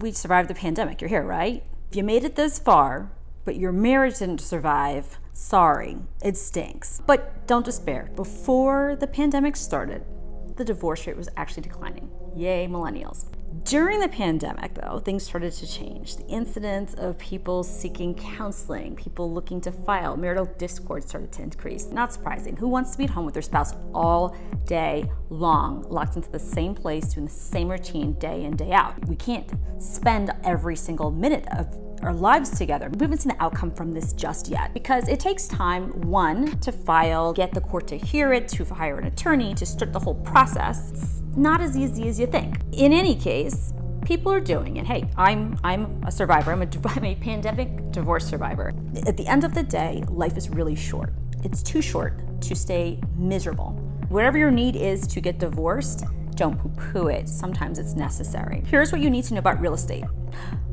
We survived the pandemic. You're here, right? If you made it this far, but your marriage didn't survive, sorry, it stinks. But don't despair. Before the pandemic started, the divorce rate was actually declining. Yay, millennials. During the pandemic, though, things started to change. The incidence of people seeking counseling, people looking to file, marital discord started to increase. Not surprising. Who wants to be at home with their spouse all day long, locked into the same place, doing the same routine day in, day out? We can't spend every single minute of our lives together. We haven't seen the outcome from this just yet because it takes time, one, to file, get the court to hear it, to hire an attorney, to start the whole process. It's not as easy as you think. In any case, people are doing it. Hey, I'm a survivor. I'm a pandemic divorce survivor. At the end of the day, life is really short. It's too short to stay miserable. Whatever your need is to get divorced, don't poo-poo it. Sometimes it's necessary. Here's what you need to know about real estate.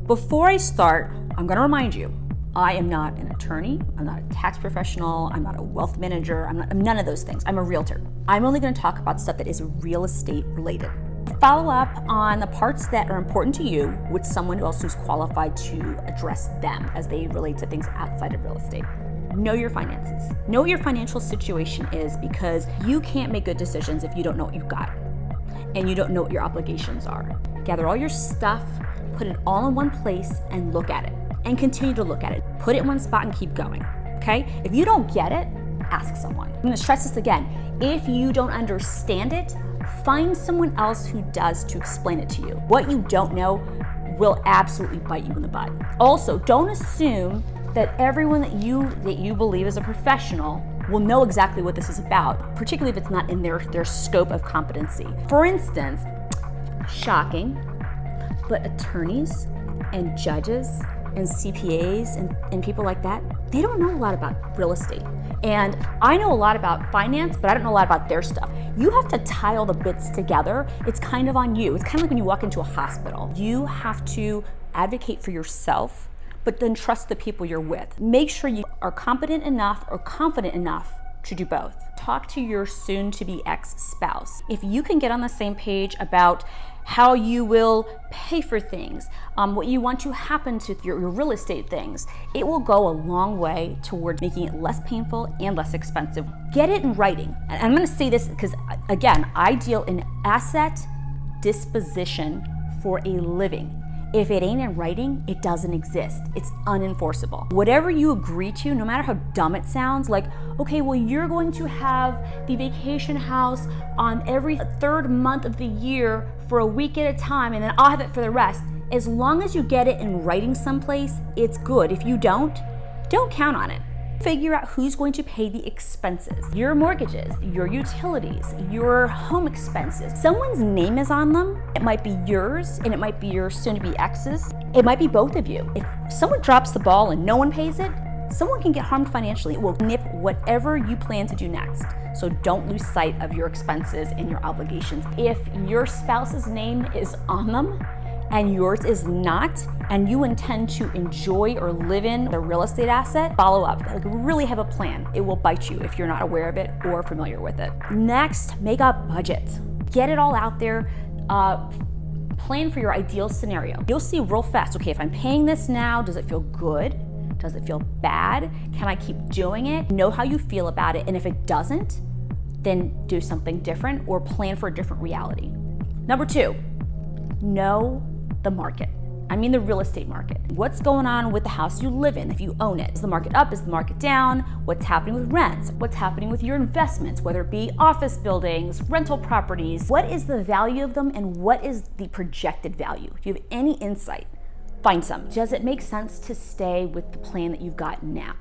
Before I start, I'm going to remind you, I am not an attorney, I'm not a tax professional, I'm not a wealth manager, I'm none of those things. I'm a realtor. I'm only going to talk about stuff that is real estate related. Follow up on the parts that are important to you with someone else who's qualified to address them as they relate to things outside of real estate. Know your finances. Know what your financial situation is because you can't make good decisions if you don't know what you've got and you don't know what your obligations are. Gather all your stuff, put it all in one place and look at it and continue to look at it. Put it in one spot and keep going, okay? If you don't get it, ask someone. I'm gonna stress this again. If you don't understand it, find someone else who does to explain it to you. What you don't know will absolutely bite you in the butt. Also, don't assume that everyone that you believe is a professional will know exactly what this is about, particularly if it's not in their scope of competency. For instance, shocking, but attorneys and judges and CPAs and people like that, they don't know a lot about real estate. And I know a lot about finance, but I don't know a lot about their stuff. You have to tie all the bits together. It's kind of on you. It's kind of like when you walk into a hospital. You have to advocate for yourself, but then trust the people you're with. Make sure you are competent enough or confident enough to do both. Talk to your soon-to-be ex-spouse. If you can get on the same page about how you will pay for things, what you want to happen to your real estate things, it will go a long way towards making it less painful and less expensive. Get it in writing. And I'm gonna say this because, again, I deal in asset disposition for a living. If it ain't in writing, it doesn't exist. It's unenforceable. Whatever you agree to, no matter how dumb it sounds, like, okay, well, you're going to have the vacation house on every third month of the year for a week at a time, and then I'll have it for the rest. As long as you get it in writing someplace, it's good. If you don't count on it. Figure out who's going to pay the expenses, your mortgages, your utilities, your home expenses. Someone's name is on them. It might be yours and it might be your soon-to-be ex's. It might be both of you. If someone drops the ball and no one pays it, someone can get harmed financially. It will nip whatever you plan to do next. So don't lose sight of your expenses and your obligations. If your spouse's name is on them, and yours is not, and you intend to enjoy or live in the real estate asset, follow up. Like, really have a plan. It will bite you if you're not aware of it or familiar with it. Next, make a budget. Get it all out there. Plan for your ideal scenario. You'll see real fast, okay, if I'm paying this now, does it feel good? Does it feel bad? Can I keep doing it? Know how you feel about it, and if it doesn't, then do something different or plan for a different reality. Number 2, know the market. I mean the real estate market. What's going on with the house you live in if you own it? Is the market up? Is the market down? What's happening with rents? What's happening with your investments, whether it be office buildings, rental properties? What is the value of them and what is the projected value? If you have any insight, find some. Does it make sense to stay with the plan that you've got now?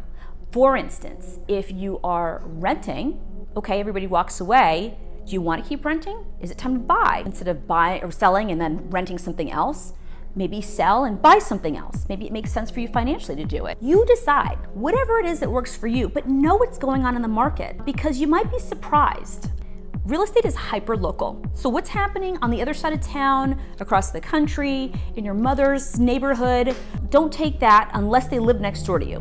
For instance, if you are renting, okay, everybody walks away. Do you want to keep renting? Is it time to buy? Instead of buying or selling and then renting something else, maybe sell and buy something else. Maybe it makes sense for you financially to do it. You decide, whatever it is that works for you, but know what's going on in the market because you might be surprised. Real estate is hyper local. So what's happening on the other side of town, across the country, in your mother's neighborhood, don't take that unless they live next door to you.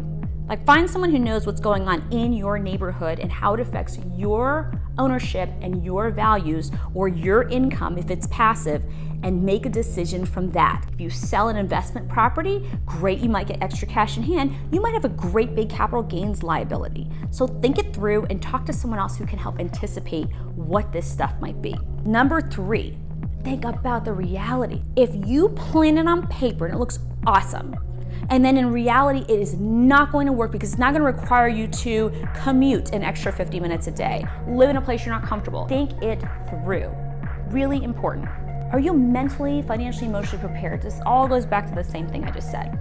Like, find someone who knows what's going on in your neighborhood and how it affects your ownership and your values or your income if it's passive, and make a decision from that. If you sell an investment property, great, you might get extra cash in hand. You might have a great big capital gains liability. So think it through and talk to someone else who can help anticipate what this stuff might be. Number 3, think about the reality. If you plan it on paper and it looks awesome, and then in reality it is not going to work because it's not going to require you to commute an extra 50 minutes a day, live in a place you're not comfortable, think it through. Really important. Are you mentally, financially, emotionally prepared? This all goes back to the same thing I just said.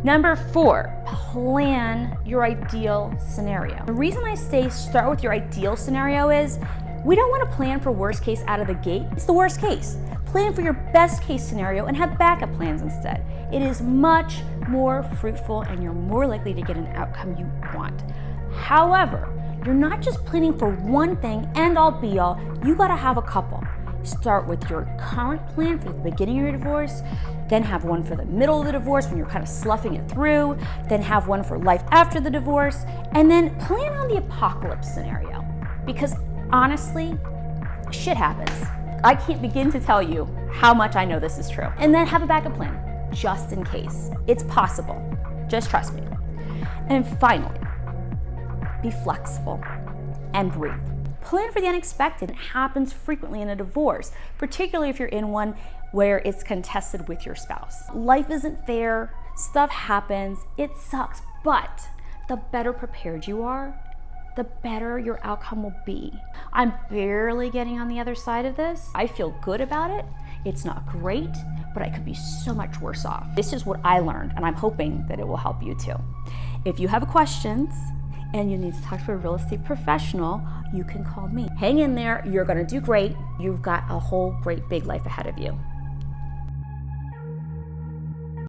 Number 4, plan your ideal scenario. The reason I say start with your ideal scenario is we don't want to plan for worst case out of the gate. It's the worst case. Plan for your best case scenario and have backup plans instead. It is much more fruitful and you're more likely to get an outcome you want. However, you're not just planning for one thing, end all be all. You got to have a couple. Start with your current plan for the beginning of your divorce, then have one for the middle of the divorce when you're kind of sloughing it through, then have one for life after the divorce, and then plan on the apocalypse scenario. Because honestly, shit happens. I can't begin to tell you how much I know this is true. And then have a backup plan, just in case. It's possible. Just trust me. And finally, be flexible and breathe. Plan for the unexpected. It happens frequently in a divorce, particularly if you're in one where it's contested with your spouse. Life isn't fair, stuff happens, it sucks, but the better prepared you are, the better your outcome will be. I'm barely getting on the other side of this. I feel good about it. It's not great, but I could be so much worse off. This is what I learned, and I'm hoping that it will help you too. If you have questions, and you need to talk to a real estate professional, you can call me. Hang in there, you're gonna do great. You've got a whole great big life ahead of you.